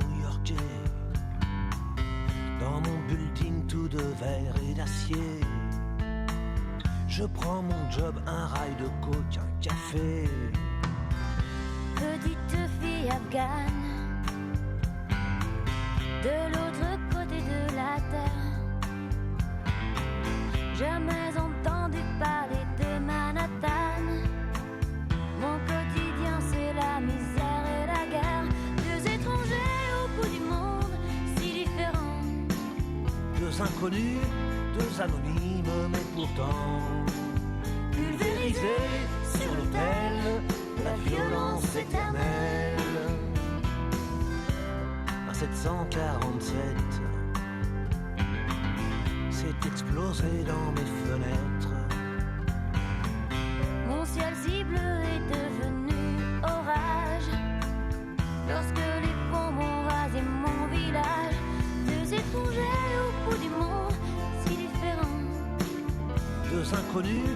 new-yorkais. Dans mon building tout de verre et d'acier, je prends mon job, un rail de coke, un café. Petite fille afghane, de l'autre côté de la terre. Jamais entendu parler de Manhattan. Mon quotidien c'est la misère et la guerre. Deux étrangers au bout du monde, si différents. Deux inconnus, deux anonymes, mais pourtant pulvérisés sur l'autel de la violence éternelle. Un 747 s'est explosé dans mes fenêtres. Mon ciel si bleu est devenu orage lorsque les bombes ont rasé mon village. Deux étrangers au bout du monde, si différents. Deux inconnus,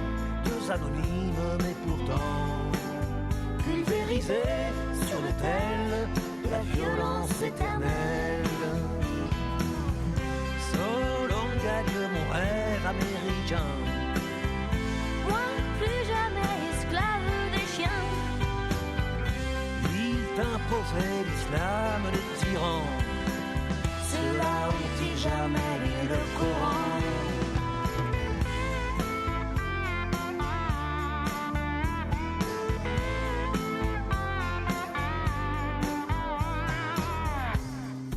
deux anonymes, mais pourtant pulvérisés sur l'autel de la violence éternelle. So long gagne mon rêve américain. Moi, plus jamais esclave des chiens. Il t'imposait l'islam des tyrans. Ceux-là ont-ils jamais lu le Coran?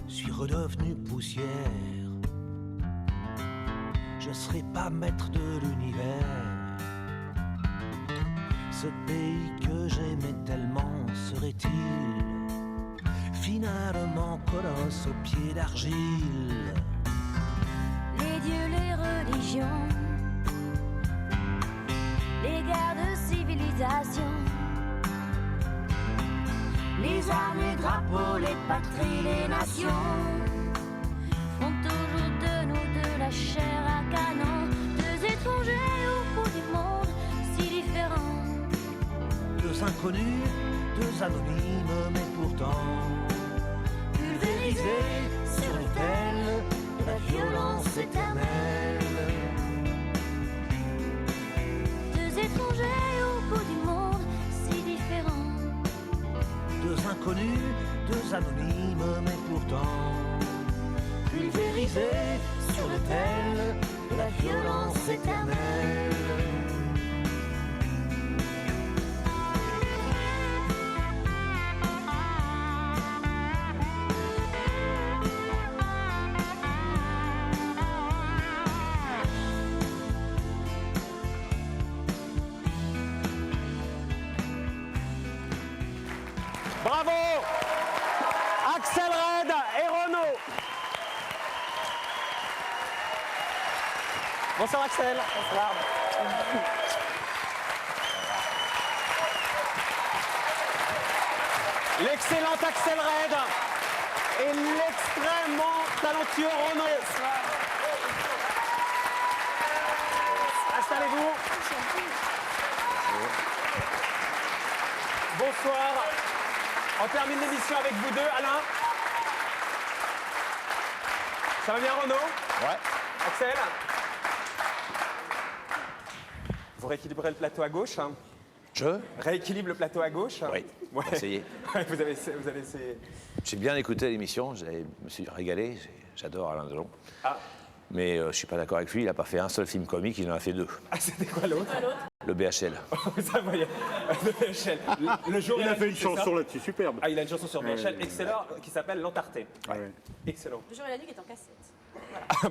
Suis redevenu poussière. Je serai pas maître de l'univers. Ce pays que j'aimais tellement serait-il finalement colosse aux pieds d'argile? Les dieux, les religions, les guerres de civilisation, les armes, les drapeaux, les patries, les nations font toujours de nous de la chair à canon. Deux étrangers au bout du monde, si différents. Deux inconnus, deux anonymes, mais pourtant pulvérisés sur l'autel de la violence éternelle. Deux étrangers au bout du monde, si différents. Deux inconnus, deux anonymes, mais pourtant pulvérisés sur l'autel de la violence éternelle. Bravo Axel Red et Renaud. Bonsoir Axel. Bonsoir. L'excellent Axel Red et l'extrêmement talentueux Renaud. Installez-vous. Bonsoir. On termine l'émission avec vous deux. Alain. Ça va bien Renaud? Ouais. Axel? Vous rééquilibrez le plateau à gauche, hein? Je Rééquilibre le plateau à gauche. Oui, Ouais. essayez. Ouais, vous avez essayé. J'ai bien écouté l'émission, je me suis régalé, j'adore Alain Delon. Ah. Mais je suis pas d'accord avec lui, il n'a pas fait un seul film comique, il en a fait deux. Ah, c'était quoi l'autre? Le BHL. Ça voyait. Le BHL. Le jour Il et a la fait nuit, une c'est chanson ça là-dessus, superbe. Ah, il a une chanson sur BHL excellent qui s'appelle L'Entarté. Ouais. Excellent. Le jour et la nuit qui est en cassette.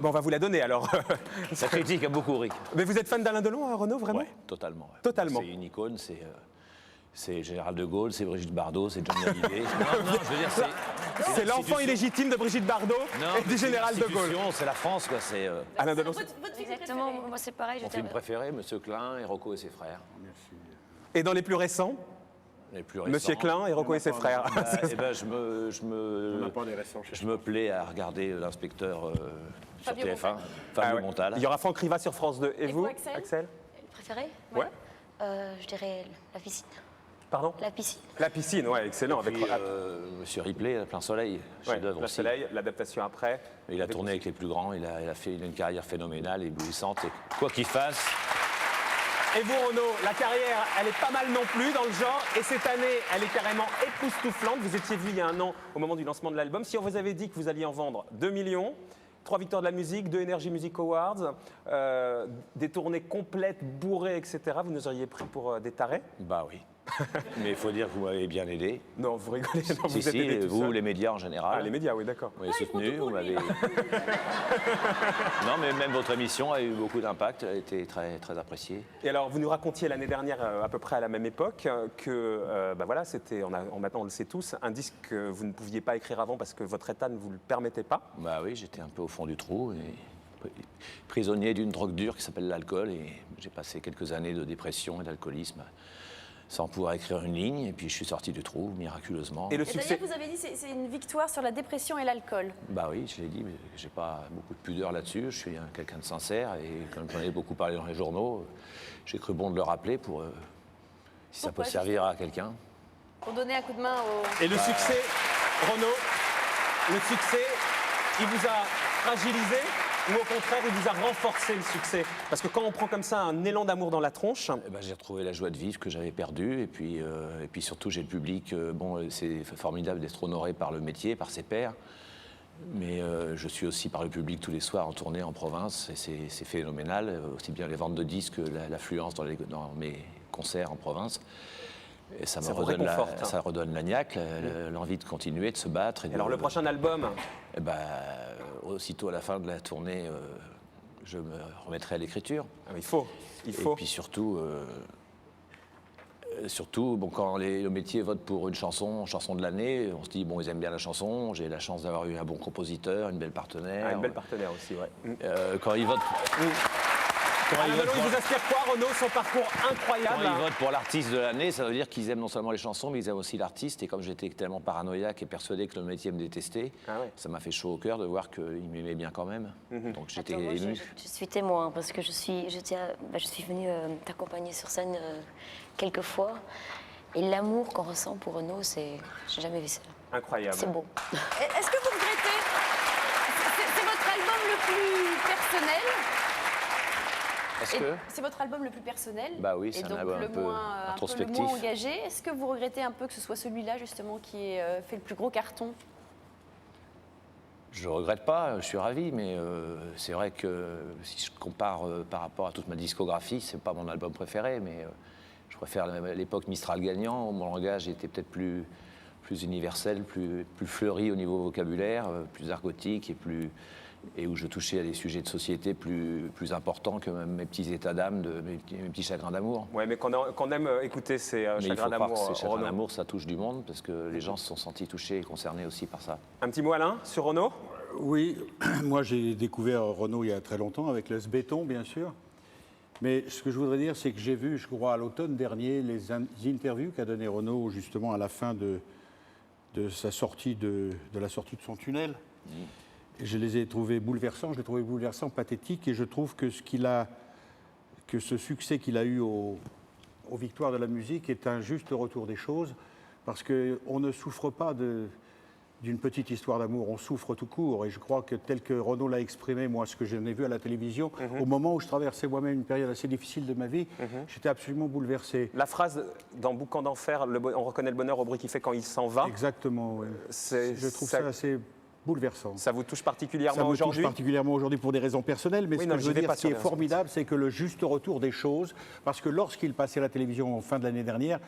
Bon, on va vous la donner alors. Sa critique a beaucoup ri. Mais vous êtes fan d'Alain Delon, Renaud, vraiment? Ouais, totalement. Ouais. Totalement. C'est une icône, c'est Général de Gaulle, c'est Brigitte Bardot, c'est Johnny Hallyday. Non, je veux dire, C'est l'enfant illégitime de Brigitte Bardot et du général de Gaulle. C'est la France, quoi. C'est Alain Delon. Votre film Exactement, préféré. moi c'est pareil. mon film préféré, Monsieur Klein et Rocco et ses frères. Et dans les plus récents, Les plus récents. Monsieur Klein et Rocco et ses frères. Eh ben, On n'a pas les récents. je me plais à regarder l'inspecteur sur Fabio TF1, Montal. Fabio ouais. Montal. Il y aura Franck Riva sur France 2. Et Et vous, vous, Axel Le préféré Ouais. Je dirais La Visite. Pardon? La piscine. La piscine, ouais, excellent. Puis, Monsieur Ripley, Plein Soleil, chef-d'œuvre Plein aussi. Soleil, l'adaptation après. Il a tourné avec les plus grands, il a fait une carrière phénoménale, éblouissante. Et quoi qu'il fasse, Et vous, Renaud, la carrière, elle est pas mal non plus dans le genre. Et cette année, elle est carrément époustouflante. Vous étiez venu il y a un an au moment du lancement de l'album. Si on vous avait dit que vous alliez en vendre 2 millions, 3 victoires de la musique, 2 Energy Music Awards, des tournées complètes, bourrées, etc., vous nous auriez pris pour des tarés? bah oui. Mais il faut dire que vous m'avez bien aidé. Non, vous rigolez. Non, vous Si, êtes aidé tout vous, seul. les médias en général. Ah, les médias, oui, d'accord. Vous m'avez soutenu, vous m'avez... non, mais même votre émission a eu beaucoup d'impact, elle a été très, très appréciée. Et alors, vous nous racontiez l'année dernière, à peu près à la même époque, que bah voilà, c'était, maintenant on le sait tous, un disque que vous ne pouviez pas écrire avant parce que votre état ne vous le permettait pas. Bah oui, j'étais un peu au fond du trou, et prisonnier d'une drogue dure qui s'appelle l'alcool, et j'ai passé quelques années de dépression et d'alcoolisme sans pouvoir écrire une ligne, et puis je suis sorti du trou miraculeusement. Et le Et succès. d'ailleurs, vous avez dit que c'est une victoire sur la dépression et l'alcool. Bah oui, je l'ai dit, mais j'ai pas beaucoup de pudeur là-dessus. Je suis quelqu'un de sincère, et comme j'en ai beaucoup parlé dans les journaux, j'ai cru bon de le rappeler pour si ça peut Pourquoi, servir à quelqu'un. Pour donner un coup de main au... Et le succès, Renaud, le succès, il vous a fragilisé ou au contraire, il vous a renforcé le succès? Parce que quand on prend comme ça un élan d'amour dans la tronche... Eh ben, j'ai retrouvé la joie de vivre que j'avais perdue, et puis surtout j'ai le public. Bon, c'est formidable d'être honoré par le métier, par ses pairs, mais je suis aussi par le public tous les soirs en tournée en province, et c'est phénoménal, aussi bien les ventes de disques que l'affluence dans mes concerts en province. Et ça Ça me vous réconforte, hein. ça redonne la niaque, l'envie de continuer, de se battre. Et alors le prochain album, Eh ben, aussitôt à la fin de la tournée, je me remettrai à l'écriture. il faut. Et puis surtout, bon, quand le métier vote pour une chanson de l'année, on se dit, bon, ils aiment bien la chanson, j'ai la chance d'avoir eu un bon compositeur, une belle partenaire. une belle partenaire aussi, ouais. Quand ils votent... Alain Delon, il vous inspire quoi, Renaud? Son parcours Quand incroyable. ils votent pour l'artiste de l'année, ça veut dire qu'ils aiment non seulement les chansons, mais ils aiment aussi l'artiste. Et comme j'étais tellement paranoïaque et persuadé que le métier me détestait, ça m'a fait chaud au cœur de voir qu'ils m'aimaient bien quand même. Donc j'étais Attends, moi, ému. je suis témoin parce que je suis venue t'accompagner sur scène quelques fois. Et l'amour qu'on ressent pour Renaud, j'ai jamais vu ça. Incroyable. C'est beau. Est-ce que vous regrettez... C'est votre album le plus personnel. Est-ce Et que c'est votre album le plus personnel. Bah oui, c'est et un donc album le un peu moins introspectif. engagé. Est-ce que vous regrettez un peu que ce soit celui-là justement qui ait fait le plus gros carton? Je ne regrette pas, je suis ravi, mais c'est vrai que si je compare par rapport à toute ma discographie, c'est pas mon album préféré, mais je préfère l'époque Mistral gagnant, où mon langage était peut-être plus universel, plus fleuri au niveau vocabulaire, plus argotique et où je touchais à des sujets de société plus importants que mes petits états d'âme, mes petits chagrins d'amour. Ouais, mais qu'on aime écouter ces Mais il chagrins faut croire d'amour. que ces chagrins Renaud. d'amour, ça touche du monde, parce que les gens se sont sentis touchés et concernés aussi par ça. Un petit mot, Alain, sur Renaud? Oui, moi j'ai découvert Renaud il y a très longtemps avec Les Béton, bien sûr. Mais ce que je voudrais dire, c'est que j'ai vu, je crois, à l'automne dernier, les interviews qu'a donné Renaud justement à la fin de sa sortie de la sortie de son tunnel. Et je les ai trouvés bouleversants, je les trouvais bouleversants, pathétiques, et je trouve que ce succès qu'il a eu aux Victoires de la musique est un juste retour des choses, parce qu'on ne souffre pas d'une petite histoire d'amour, on souffre tout court. Et je crois que tel que Renaud l'a exprimé, moi, ce que j'en ai vu à la télévision, au moment où je traversais moi-même une période assez difficile de ma vie, j'étais absolument bouleversé. La phrase dans Boucan d'enfer, on reconnaît le bonheur au bruit qu'il fait quand il s'en va. Exactement, oui. Je trouve ça assez bouleversant. Ça vous touche Ça particulièrement me touche aujourd'hui? particulièrement aujourd'hui pour des raisons personnelles, mais Oui, ce non, que je j'y veux vais dire, pas ce qui sur est les raisons formidable, c'est que le juste retour des choses, parce que lorsqu'il passait à la télévision en fin de l'année dernière,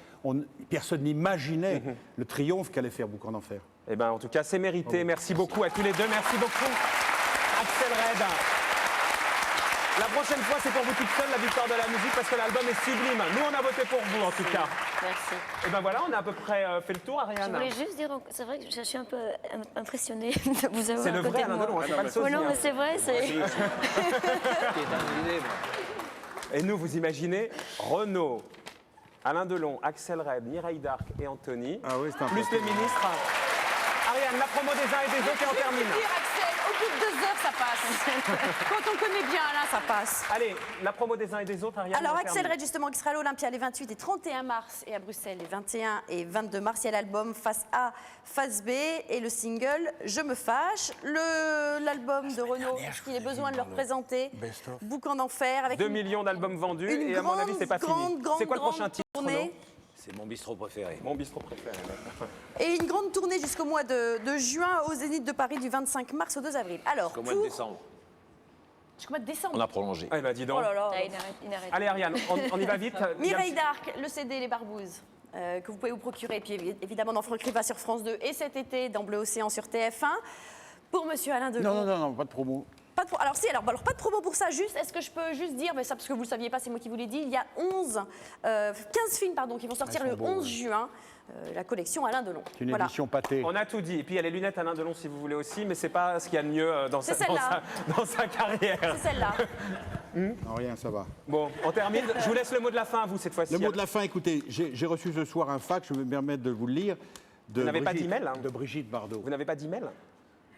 personne n'imaginait le triomphe qu'allait faire Boucan d'enfer. Eh ben, en tout cas, c'est mérité. Merci beaucoup à tous les deux. Merci beaucoup, Axel Red. La prochaine fois, c'est pour vous toute seule, la victoire de la musique, parce que l'album est sublime. Nous, on a voté pour vous, en tout cas. Merci. Et ben voilà, on a à peu près fait le tour, Je Ariane. voulais juste dire, c'est vrai que je suis un peu impressionnée de vous avoir C'est le à côté vrai de Alain moi. Delon, c'est pas le Ouais, sosie. non, hein. mais c'est vrai, c'est... Et nous, vous imaginez, Renaud, Alain Delon, Axel Red, Mireille Darc et Anthony, Ah oui, c'est un plus les ministres. Ariane, la promo des uns et des autres et on termine. Axel, plus de 2 heures, ça passe. Quand on connaît bien Alain, ça passe. Allez, la promo des uns et des autres, Ariane. Alors, on Axel termine. Red, justement, qui sera à l'Olympia les 28 et 31 mars et à Bruxelles les 21 et 22 mars. Il y a l'album Face A, Face B et le single Je me fâche. L'album de Renaud, est-ce qu'il ait besoin de le représenter? Boucan d'enfer avec 2 millions d'albums vendus et à mon avis, c'est pas fini. C'est quoi le prochain titre, tournée. Renaud? C'est mon bistrot préféré. Mon bistrot préféré. Et une grande tournée jusqu'au mois de juin au Zénith de Paris du 25 mars au 2 avril. Alors, Au mois de décembre. Jusqu'au mois de décembre. On a prolongé. Ah, bah dis donc. Oh là là. Ah, inarrêtable. Allez, Ariane, on y va vite. Mireille d'Arc, le CD Les Barbouzes, que vous pouvez vous procurer. Et puis évidemment dans Franck Riva sur France 2 et cet été dans Bleu Océan sur TF1. Pour Monsieur Alain Delon. Non, pas de promo. Pas de alors si, alors pas de promo pour ça, juste, est-ce que je peux juste dire, mais ça parce que vous ne le saviez pas, c'est moi qui vous l'ai dit, il y a 15 films pardon, qui vont sortir Ils le sont beaux, 11 ouais. juin, la collection Alain Delon. C'est une Voilà. émission pâtée. On a tout dit. Et puis il y a les lunettes Alain Delon si vous voulez aussi, mais c'est pas ce qu'il y a de mieux dans C'est sa, dans, celle-là. sa, dans sa carrière. C'est celle-là. Non, rien, ça va. Bon, on termine. Je vous laisse le mot de la fin à vous cette fois-ci. Le mot de la fin, écoutez, j'ai reçu ce soir un fax, je vais me permettre de vous le lire. Vous n'avez pas d'email, hein? De Brigitte Bardot. Vous n'avez pas d'email?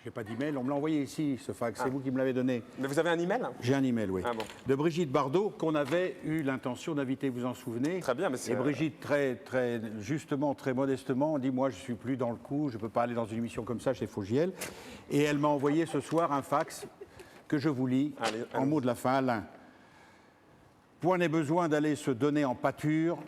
J'ai pas d'email, on me l'a envoyé ici, ce fax, c'est vous qui me l'avez donné. Mais vous avez un email? J'ai un email, oui. Ah bon. De Brigitte Bardot, qu'on avait eu l'intention d'inviter, vous en souvenez? Très bien, mais c'est- Et Brigitte, très justement, très modestement, dit moi, je suis plus dans le coup, je peux pas aller dans une émission comme ça chez Fogiel. Et elle m'a envoyé ce soir un fax que je vous lis Allez, en mot de la fin, Alain. Point n'est besoin d'aller se donner en pâture